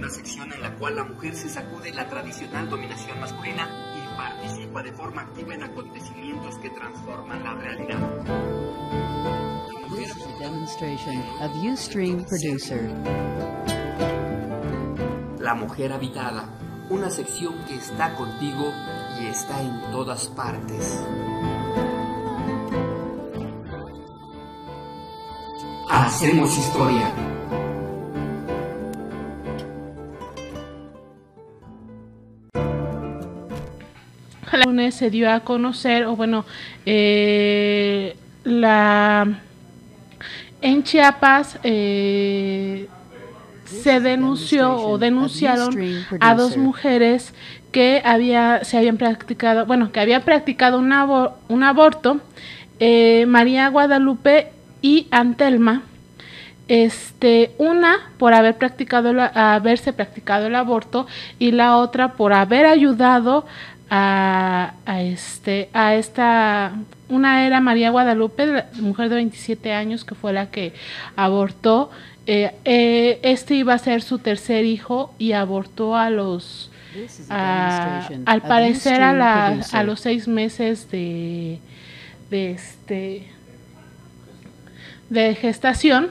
una sección en la cual la mujer se sacude la tradicional dominación masculina y participa de forma activa en acontecimientos que transforman la realidad. This is a demonstration of Ustream Producer. La mujer habitada, una sección que está contigo y está en todas partes. Hacemos historia. El lunes se dio a conocer, o bueno, en Chiapas se denunció o denunciaron a dos mujeres que habían practicado un aborto, María Guadalupe y Antelma. Una por haberse practicado el aborto y la otra por haber ayudado una era María Guadalupe, mujer de 27 años, que fue la que abortó. Iba a ser su tercer hijo y abortó al parecer a los 6 meses de gestación.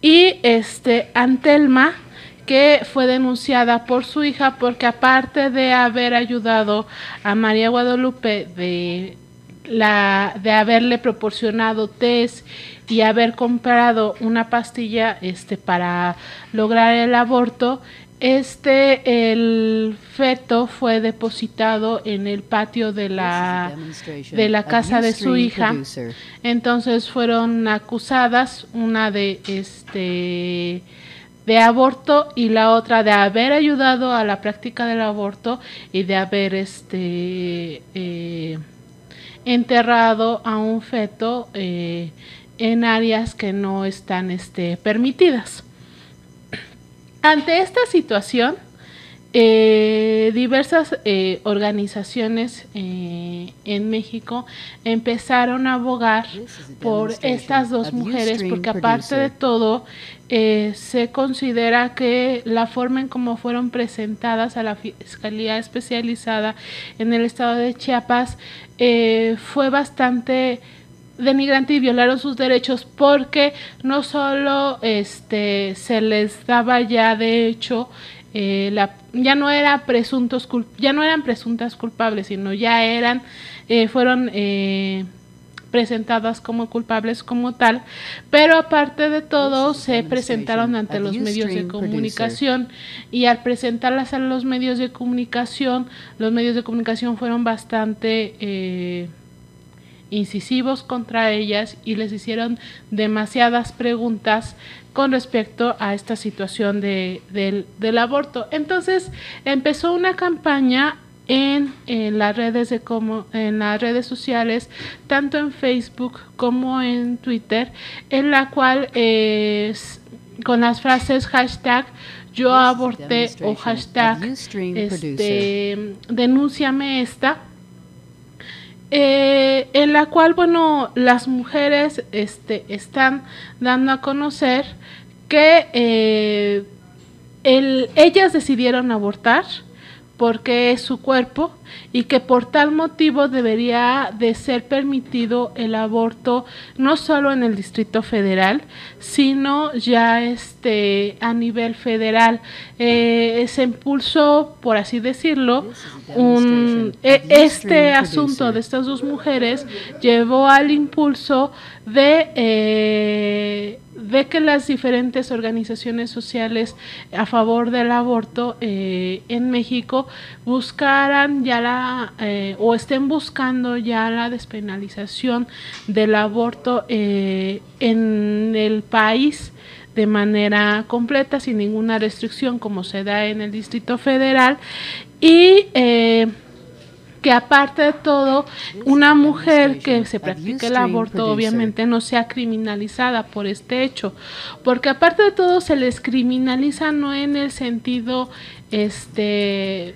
Y Antelma, que fue denunciada por su hija porque aparte de haber ayudado a María Guadalupe de haberle proporcionado test y haber comprado una pastilla para lograr el aborto, el feto fue depositado en el patio de la casa de su hija. Entonces fueron acusadas, una de aborto y la otra de haber ayudado a la práctica del aborto y de haber enterrado a un feto en áreas que no están permitidas. Ante esta situación, diversas organizaciones en México empezaron a abogar por estas dos mujeres, porque aparte de todo se considera que la forma en cómo fueron presentadas a la Fiscalía Especializada en el estado de Chiapas fue bastante denigrante y violaron sus derechos, porque no solo se les daba ya de hecho ya no eran presuntas culpables, sino ya fueron presentadas como culpables como tal, pero aparte de todo se presentaron ante los medios de comunicación, y al presentarlas a los medios de comunicación fueron bastante incisivos contra ellas y les hicieron demasiadas preguntas con respecto a esta situación del aborto. Entonces empezó una campaña en las redes sociales, tanto en Facebook como en Twitter, en la cual con las frases hashtag yo aborté o hashtag denúnciame esta, en la cual, bueno, las mujeres están dando a conocer que ellas decidieron abortar porque es su cuerpo y que por tal motivo debería de ser permitido el aborto no solo en el Distrito Federal, sino ya a nivel federal. Se impulsó, por así decirlo, este asunto de estas dos mujeres llevó al impulso de que las diferentes organizaciones sociales a favor del aborto en México buscaran ya o estén buscando ya la despenalización del aborto en el país de manera completa, sin ninguna restricción como se da en el Distrito Federal, y que aparte de todo, una mujer que se practique el aborto obviamente no sea criminalizada por este hecho, porque aparte de todo se les criminaliza no en el sentido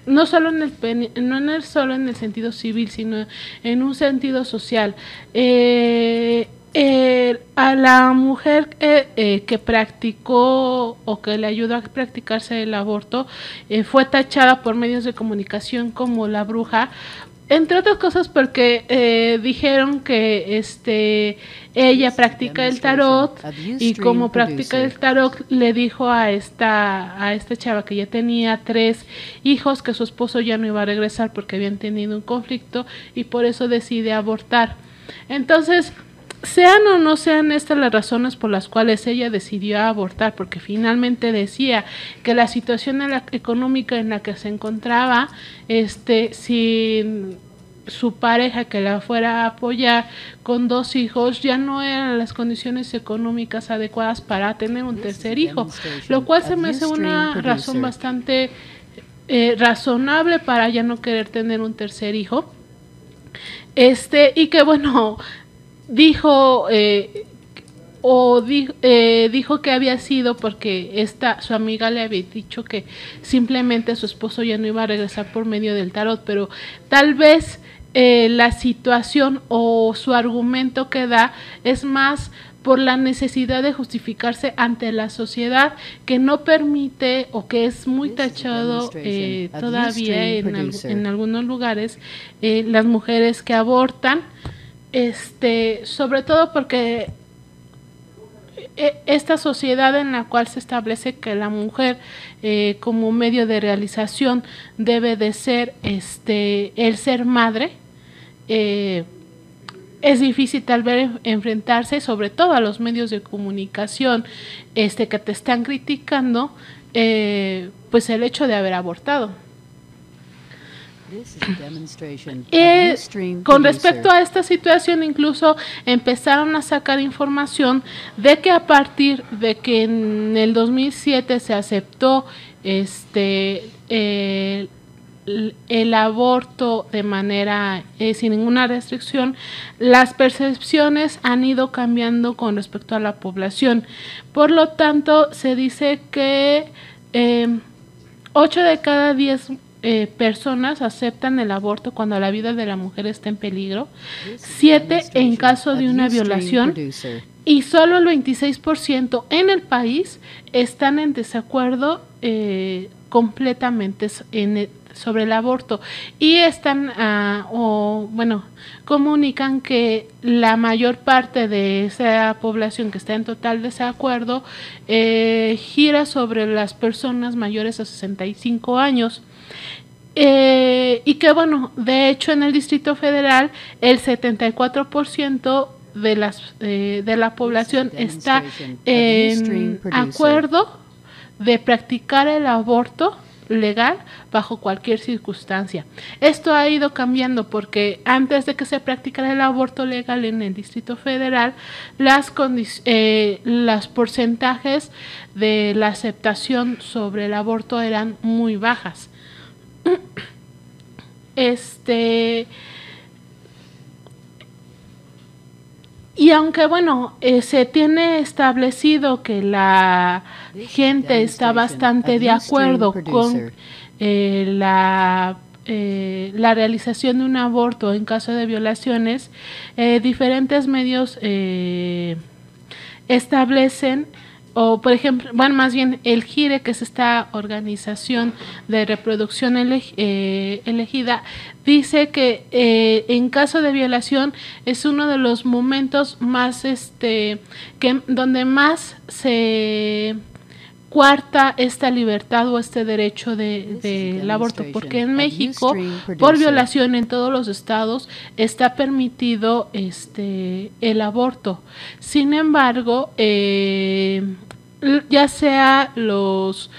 no solo en el sentido civil, sino en un sentido social. a la mujer que practicó o que le ayudó a practicarse el aborto fue tachada por medios de comunicación como la bruja, entre otras cosas porque dijeron que ella practica el tarot, y como practica el tarot le dijo a esta chava que ya tenía 3 hijos, que su esposo ya no iba a regresar porque habían tenido un conflicto y por eso decide abortar. Entonces, sean o no sean estas las razones por las cuales ella decidió abortar, porque finalmente decía que la situación económica en la que se encontraba, sin su pareja que la fuera a apoyar con 2 hijos, ya no eran las condiciones económicas adecuadas para tener un tercer hijo, lo cual se me hace una razón bastante razonable para ya no querer tener un tercer hijo. Y que bueno, dijo dijo que había sido porque su amiga le había dicho que simplemente su esposo ya no iba a regresar por medio del tarot, pero tal vez la situación o su argumento que da es más por la necesidad de justificarse ante la sociedad, que no permite o que es muy tachado todavía en algunos lugares las mujeres que abortan, sobre todo porque esta sociedad en la cual se establece que la mujer como medio de realización debe de ser el ser madre, es difícil tal vez enfrentarse, sobre todo a los medios de comunicación que te están criticando pues el hecho de haber abortado. Con respecto a esta situación, incluso empezaron a sacar información de que a partir de que en el 2007 se aceptó el aborto de manera sin ninguna restricción, las percepciones han ido cambiando con respecto a la población. Por lo tanto, se dice que 8 de cada 10 personas aceptan el aborto cuando la vida de la mujer está en peligro, 7 en caso de una violación, y solo el 26% en el país están en desacuerdo completamente sobre el aborto, y están comunican que la mayor parte de esa población que está en total desacuerdo gira sobre las personas mayores a 65 años. Y que bueno, de hecho en el Distrito Federal el 74% de la población está en acuerdo de practicar el aborto legal bajo cualquier circunstancia. Esto ha ido cambiando porque antes de que se practicara el aborto legal en el Distrito Federal, los porcentajes de la aceptación sobre el aborto eran muy bajas. Y aunque bueno, se tiene establecido que la gente está bastante de acuerdo con la realización de un aborto en caso de violaciones, diferentes medios establecen, o por ejemplo, bueno, más bien el GIRE, que es esta organización de reproducción elegida, dice que en caso de violación es uno de los momentos más donde más se cuarta esta libertad o este derecho del aborto, porque en México por violación en todos los estados está permitido el aborto. Sin embargo, ya sea los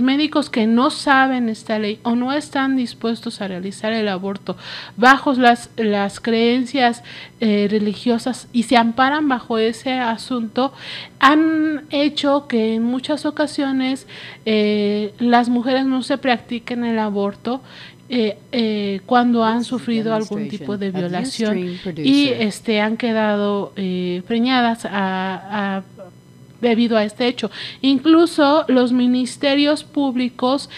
médicos que no saben esta ley o no están dispuestos a realizar el aborto bajo las creencias religiosas y se amparan bajo ese asunto, han hecho que en muchas ocasiones las mujeres no se practiquen el aborto cuando han sufrido algún tipo de violación y han quedado preñadas debido a este hecho. Incluso los ministerios públicos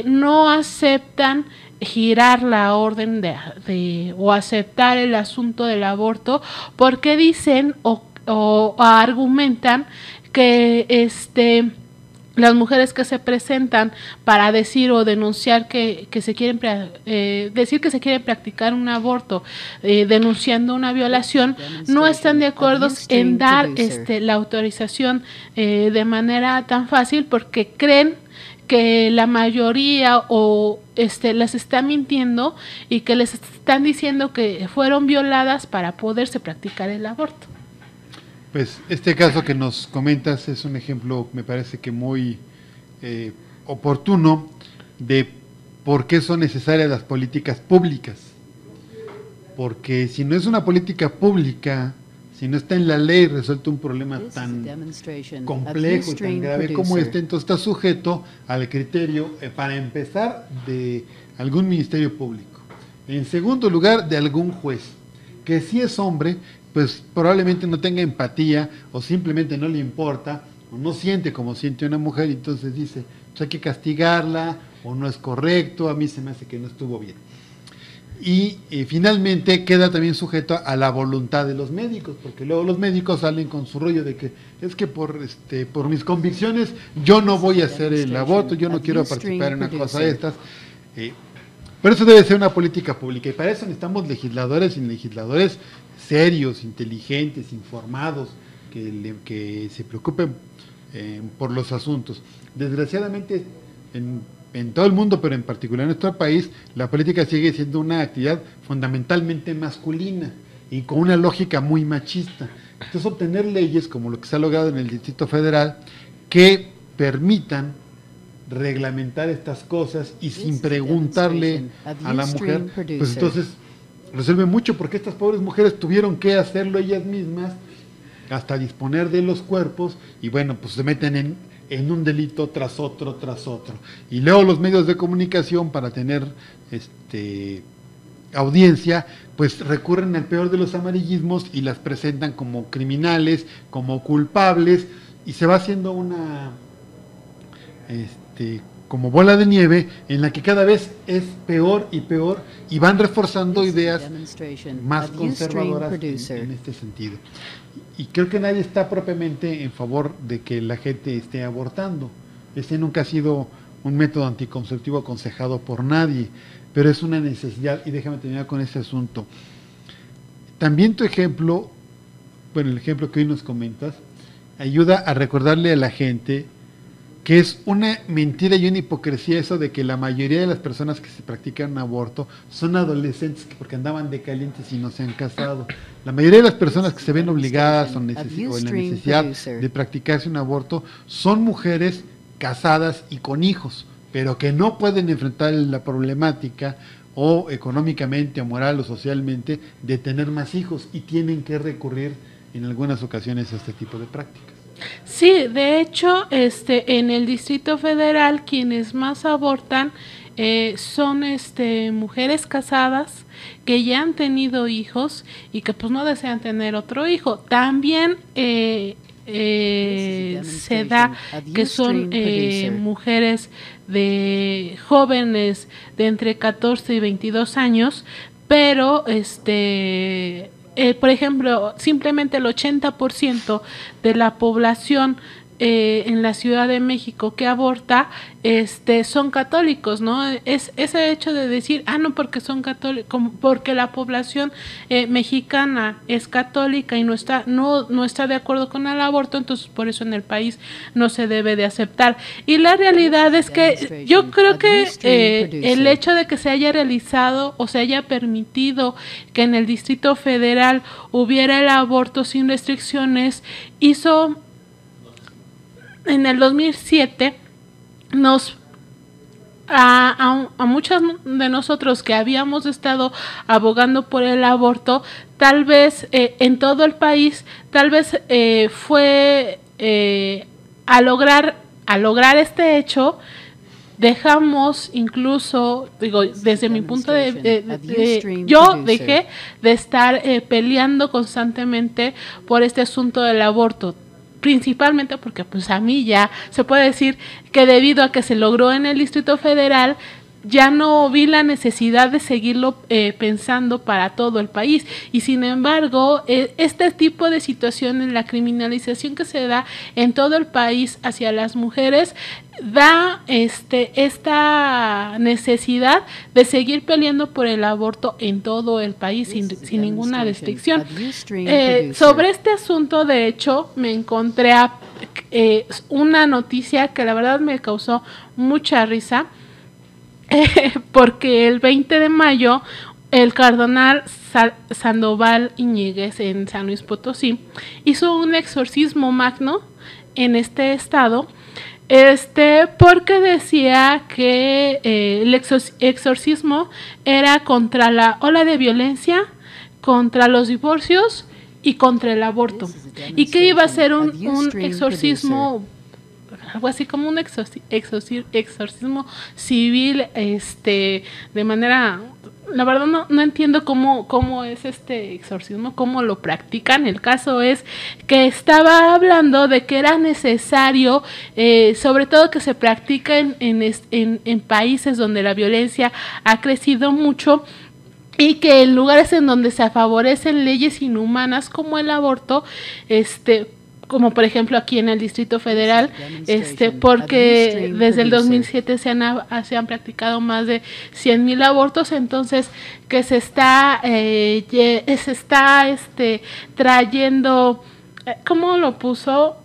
no aceptan girar la orden o aceptar el asunto del aborto, porque dicen o argumentan que las mujeres que se presentan para decir o denunciar que se quieren decir que se quiere practicar un aborto, denunciando una violación, no están de acuerdo en dar la autorización de manera tan fácil, porque creen que la mayoría o las está mintiendo y que les están diciendo que fueron violadas para poderse practicar el aborto. Pues este caso que nos comentas es un ejemplo, me parece que muy oportuno, de por qué son necesarias las políticas públicas. Porque si no es una política pública, si no está en la ley resuelto un problema tan complejo y tan grave como entonces está sujeto al criterio, para empezar, de algún ministerio público. En segundo lugar, de algún juez, que si es hombre, pues probablemente no tenga empatía o simplemente no le importa o no siente como siente una mujer, y entonces dice, pues hay que castigarla o no es correcto, a mí se me hace que no estuvo bien. Y finalmente queda también sujeto a la voluntad de los médicos, porque luego los médicos salen con su rollo de que es que por mis convicciones yo no voy a hacer el aborto, yo no quiero participar en una cosa de estas. Pero eso debe ser una política pública, y para eso necesitamos legisladores y legisladores serios, inteligentes, informados, que se preocupen por los asuntos. Desgraciadamente, en todo el mundo, pero en particular en nuestro país, la política sigue siendo una actividad fundamentalmente masculina y con una lógica muy machista. Entonces, obtener leyes como lo que se ha logrado en el Distrito Federal que permitan reglamentar estas cosas y sin preguntarle a la mujer, pues entonces resuelve mucho, porque estas pobres mujeres tuvieron que hacerlo ellas mismas, hasta disponer de los cuerpos, y bueno, pues se meten en un delito tras otro, y luego los medios de comunicación, para tener audiencia, pues recurren al peor de los amarillismos y las presentan como criminales, como culpables, y se va haciendo una como bola de nieve en la que cada vez es peor y peor, y van reforzando ideas más conservadoras en este sentido. Y creo que nadie está propiamente en favor de que la gente esté abortando. Ese nunca ha sido un método anticonceptivo aconsejado por nadie, pero es una necesidad, y déjame terminar con ese asunto. También tu ejemplo, bueno, el ejemplo que hoy nos comentas, ayuda a recordarle a la gente que es una mentira y una hipocresía eso de que la mayoría de las personas que se practican un aborto son adolescentes porque andaban de calientes y no se han casado. La mayoría de las personas que se ven obligadas o en la necesidad de practicarse un aborto son mujeres casadas y con hijos, pero que no pueden enfrentar la problemática o económicamente o moral o socialmente de tener más hijos, y tienen que recurrir en algunas ocasiones a este tipo de prácticas. Sí, de hecho, en el Distrito Federal quienes más abortan son mujeres casadas que ya han tenido hijos y que pues no desean tener otro hijo. También se da que son mujeres de jóvenes de entre 14 y 22 años, pero por ejemplo, simplemente el 80% de la población en la Ciudad de México que aborta son católicos, ¿no? Es ese hecho de decir, no, porque son católicos, porque la población mexicana es católica y no está de acuerdo con el aborto, entonces por eso en el país no se debe de aceptar. Y la realidad es que yo creo que el hecho de que se haya realizado o se haya permitido que en el Distrito Federal hubiera el aborto sin restricciones hizo en el 2007 a muchos de nosotros que habíamos estado abogando por el aborto, tal vez en todo el país, tal vez fue a lograr este hecho, dejamos incluso, digo, desde mi punto yo dejé de estar peleando constantemente por este asunto del aborto. Principalmente porque pues a mí ya se puede decir que debido a que se logró en el Distrito Federal, ya no vi la necesidad de seguirlo pensando para todo el país. Y sin embargo, este tipo de situaciones, la criminalización que se da en todo el país hacia las mujeres, da esta necesidad de seguir peleando por el aborto en todo el país sin ninguna restricción. Sobre este asunto, de hecho, me encontré una noticia que la verdad me causó mucha risa, porque el 20 de mayo el cardenal Sandoval Iñiguez en San Luis Potosí hizo un exorcismo magno en este estado, porque decía que el exorcismo era contra la ola de violencia, contra los divorcios y contra el aborto, y que iba a ser un exorcismo, algo así como un exorcismo civil, de manera, la verdad no entiendo cómo es este exorcismo, cómo lo practican. El caso es que estaba hablando de que era necesario, sobre todo que se practica en países donde la violencia ha crecido mucho, y que en lugares en donde se favorecen leyes inhumanas como el aborto, como por ejemplo aquí en el Distrito Federal, porque desde el 2007 se han practicado más de 100,000 abortos, entonces que se está trayendo, ¿cómo lo puso?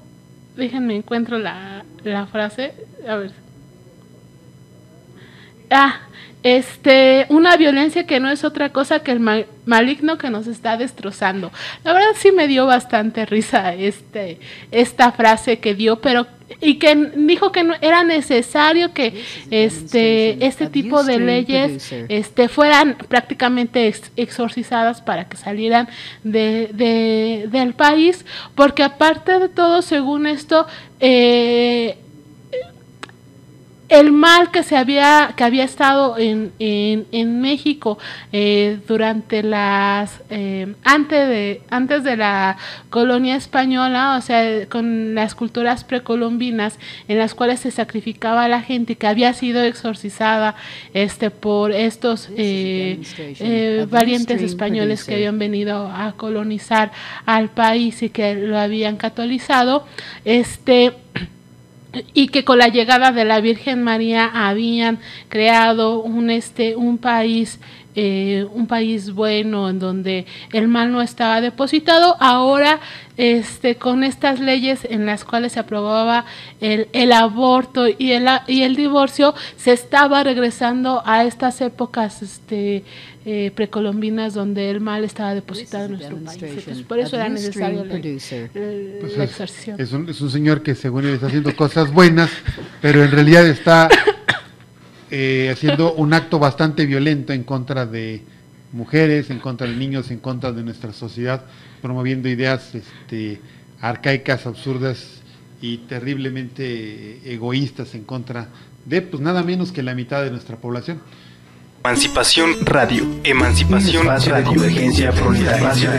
Déjenme encuentro la frase, a ver. Una violencia que no es otra cosa que el maligno que nos está destrozando. La verdad sí me dio bastante risa esta frase que dio, y que dijo que no era necesario que este tipo de leyes fueran prácticamente exorcizadas para que salieran del país, porque aparte de todo, según esto, el mal que había estado en México durante antes de la colonia española, o sea, con las culturas precolombinas en las cuales se sacrificaba a la gente que había sido exorcizada por estos valientes españoles que habían venido a colonizar al país y que lo habían catolizado, y que con la llegada de la Virgen María habían creado un país bueno en donde el mal no estaba depositado. Ahora con estas leyes en las cuales se aprobaba el aborto y el divorcio, se estaba regresando a estas épocas precolombinas donde el mal estaba depositado en nuestro país. Entonces, por eso era necesario la exorcización. Es un señor que según él está haciendo cosas buenas, pero en realidad está haciendo un acto bastante violento en contra de mujeres, en contra de niños, en contra de nuestra sociedad, promoviendo ideas arcaicas, absurdas y terriblemente egoístas en contra de nada menos que la mitad de nuestra población. Emancipación Radio. Emancipación Radio. Convergencia proletaria.